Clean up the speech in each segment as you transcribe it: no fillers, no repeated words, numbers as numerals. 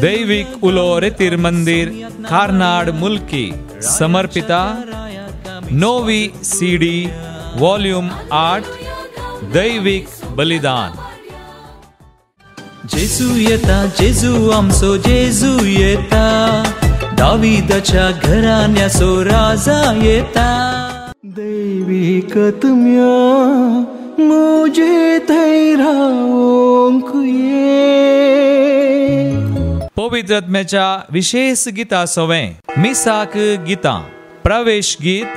दैविक उलो रेतीर मंदिर कार्नाड मुल्की समर्पिता नोवी CD वॉल्यूम 8 दैविक बलिदान. जेजू येता जेजू आमचो जेजू येता दाविदाच्या घराण्याचो राजा येता. दैविकतम्या मुझे थंय रावोंक ये. पवित्र आत्म्याच्या विशेष गिता सोवें मिसाक गितां प्रवेश गीत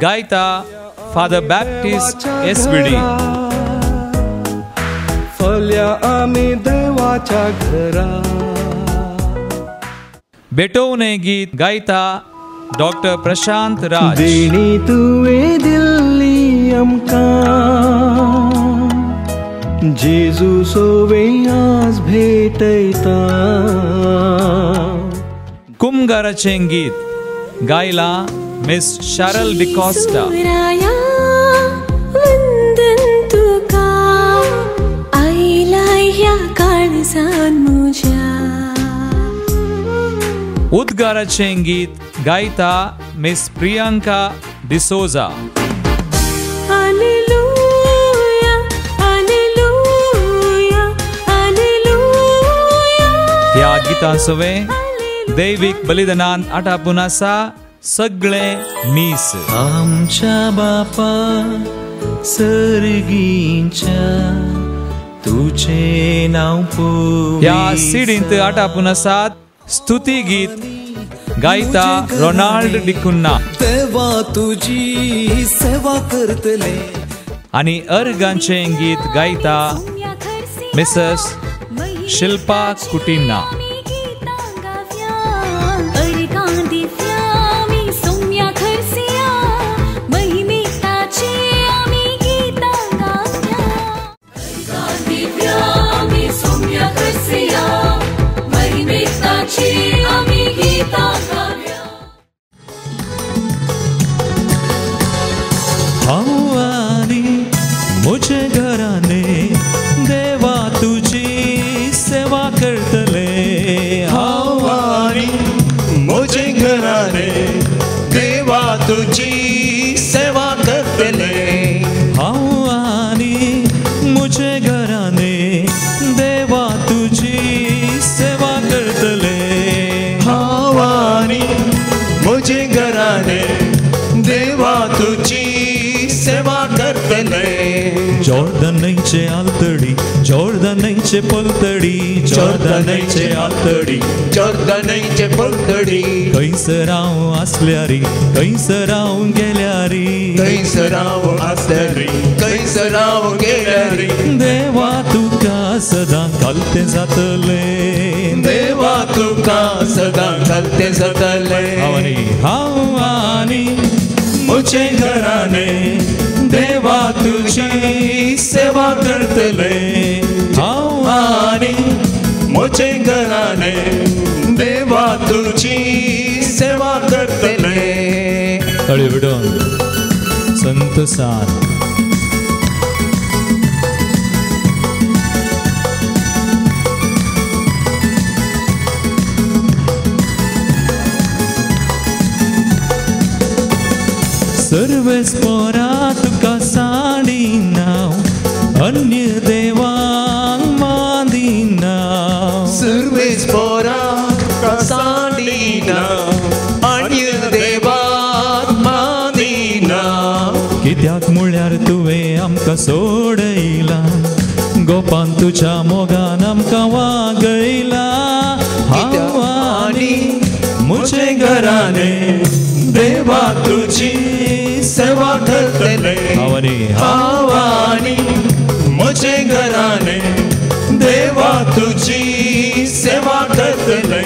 गायता फादर बॅप्टिस्ट SBD. फल्या आमी देवाच्या घरा. बेटोवने गीत गायता डॉक्टर प्रशांत राज. देणी तुवें दिल्ली आमकां जेजू सोवें आज भेटयता. कुमगाराचें गीत गायला मिस शारल डिकॉस्टा. उद्गाराचें गीत गायता मिस प्रियांका डिसोजा. ह्या गितां सोवें दैविक बलिदानांत आटापून आसा सगळे मीस. आमच्या बापा सर्गींच्या तुझे नाव पवित्र. ह्या सीडींत आटापून आसात स्तुती गीत गायता रोनाल्ड डिकुन्ना. देवा तुझी सेवा करतले. आनी अर्गांचें गीत गायता मिसेस शिल्पा कुटिन्ना. मुझे घराने देवा तुझी सेवा करतले. मुझे घराने देवा तुझी सेवा करतले. मुझे घराने देवा तुझी सेवा करतले. मुझे घराने देवा तुझी सेवा करतले. जॉर्दनचे आलतडी जॉर्दनचे पलतडी जॉर्दनचे आलतडी जॉर्दनचे पलतडी. खंयसर हांव आसल्यारी खंयसर हांव गेल्यारी खंयसर हांव आसल्यारी खंयसर हांव गेल्यारी. देवा तुका सदां घालतें जातले. देवा तुका सदां घालतें जातले. हांव मुझे घराने देवा तुझी सेवा करतले. मुझे घराने देवा तुझी सेवा करतले. तळी विडोन संतोषान सर्वेस पोरा तुका साडिना अन्य देवांक मानिना. सर्वेस पोरा तुका साडिना अन्य देवांक मानिना. कित्याक म्हळ्यार तुवें आमकां सोडयला गोपान तुज्या मोगान आमकां वागयला. मुझे घराने देवा तुझी सेवा करतले. मुझे घराने देवा तुझी सेवा करतले.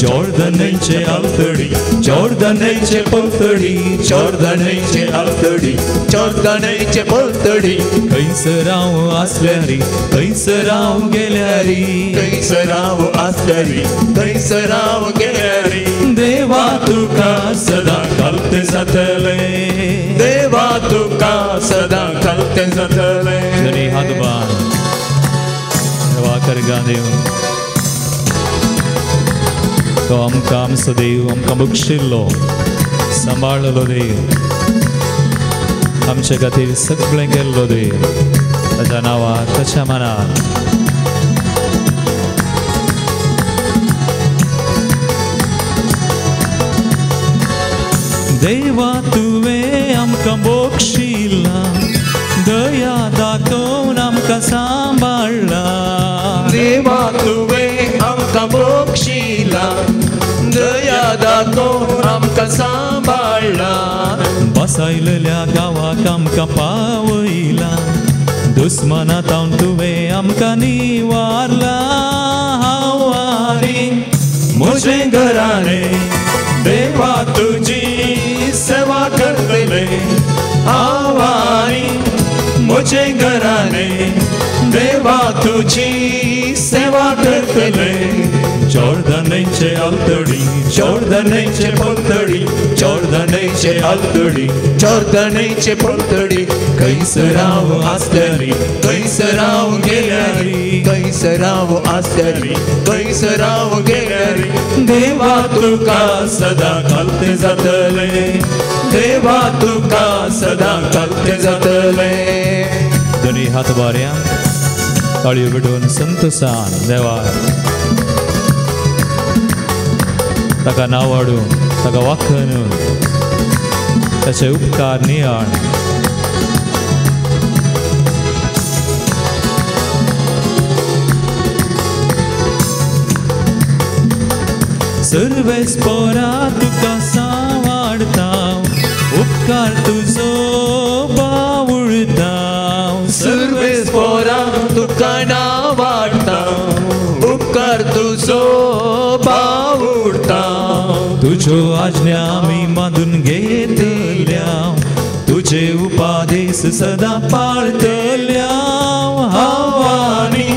जॉर्दनचे आलतडी जॉर्दनचे पलतडी जॉर्दनचे आलतडी जॉर्दनचे पलतडी. खंयसर हांव आसल्यारी खंयसर हांव गेल्यारी खंयसर हांव आसल्यारी खंयसर हांव गेल्यारी. देवा तुका सदां घालतें जातले. देवा तुका सदां घालतें जातले. हातबार देवा करगा देव तो आमकां आमचो देव आमकां बक्षिल्लो सांबाळलो देव आमचे खातीर सगळें केल्लो देव ताच्या नांवाक ताच्या मनान देवा तुवें आमकां बक्षिल्ला दया दाखोवन आमकां सांबाळ्ळा देवा तुवें आमकां बक्षिल्ला दया दाखोवन आमकां सांबाळ्ळा बसयलेल्या गांवाक आमकां पावयला दुस्मनांतावन तुवें आमकां निवारला हांव आनी म्हजें घराणें देवा तुजी सेवा करतले हांव आनी म्हजें घराणें देवा तुजी सेवा करतले जॉर्दानाचे आलतडी जॉर्दानाचे पलतडी जॉर्दानाचे आलतडी जॉर्दानाचे पलतडी कैसराव आसतली कैसराव गेल्यारी कैसराव आसतली कैसराव गेल्यारी देवा तुका सदा घालते जातले देवा तुका सदा घालते जातले दोनी हात बऱ्या ताळयो घडोवन संतोषान देवा ताका नावाडून ताका वाखणून ताचे उपकार नियाळ सर्वेस्परा तुका सांवाडता उपकार तुजो बावुळता सर्वेस्परा तुका नावाडटा उपकार तुजो बावुळटा तुज्यो आज्ञा आमी मानून घेतल्या तुजे उपादेश सदां पाळटल्या हांव आनी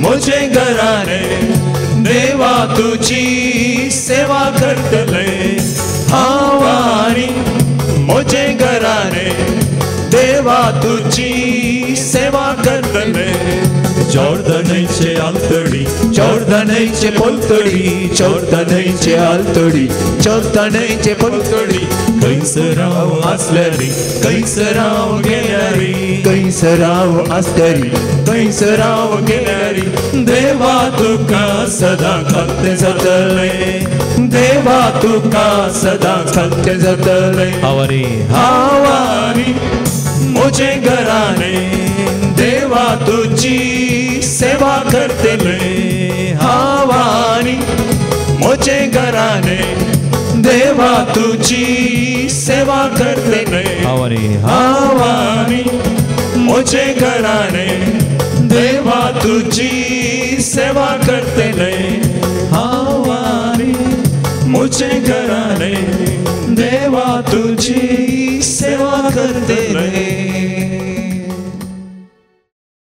म्हजें घराणें देवा तुजी सेवा करतले हांव आनी म्हजें घराणें देवा तुजी सेवा करतले जॉर्दानाचे आलतडी जॉर्दानाचे पलतडी जॉर्दानाचे आलतडी जॉर्दानाचे पलतडी कैसराव आसल्यारी कैसराव गेल्यारी कैसराव आसतली कैसराव गेल्यारी देवा तुका सदा घालते जातले देवा तुका सदा घालते जातले आवरी हांव आनी म्हजें घराणें देवा तुजी सेवा करतले हांव आनी म्हजें घराणें देवा तुजी सेवा करतले आवरी हांव आनी म्हजें घराणें देवा तुजी सेवा करतले हांव आनी म्हजें घराणें देवा तुजी सेवा करतले